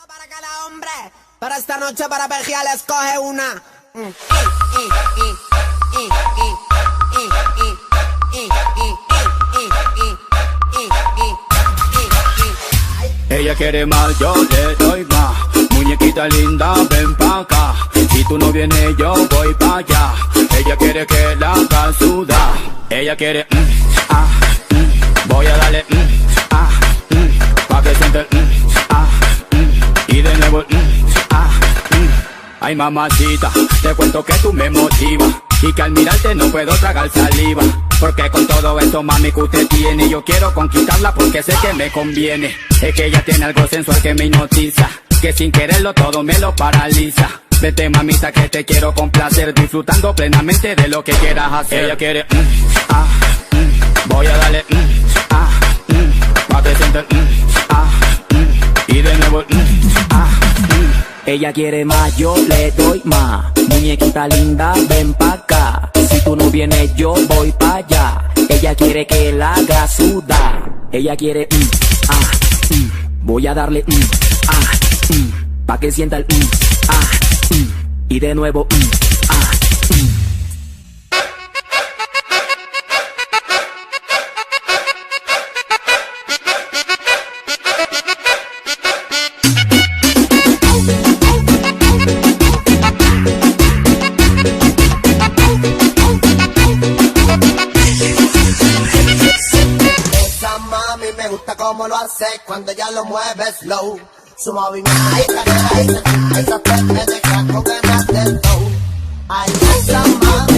Para cada hombre, para esta noche para perrear escoge una. Ella quiere más, yo le doy más. Muñequita linda, ven pa' acá. Si tú no vienes, yo voy pa' allá. Ella quiere que la haga sudar. Ella quiere, voy a darle, pa' que siente el, y de nuevo el, Ay mamacita, te cuento que tú me motivas y que al mirarte no puedo tragar saliva. Porque con todo esto mami que usted tiene, yo quiero conquistarla porque sé que me conviene. Es que ella tiene algo sensual que me hipnotiza, que sin quererlo todo me lo paraliza. Vete mamita que te quiero complacer, disfrutando plenamente de lo que quieras hacer. Ella quiere, voy a darle, pa' que siente el, y de nuevo el, Ella quiere más, yo le doy más. Muñequita linda, ven pa' acá. Si tú no vienes, yo voy pa' allá. Ella quiere que la haga sudar. Ella quiere, voy a darle, pa' que sienta el, y de nuevo, Esa mami me gusta como lo hace cuando ella lo mueve slow. Su movimiento esa me deja con ganas de flow. Ay, esa mami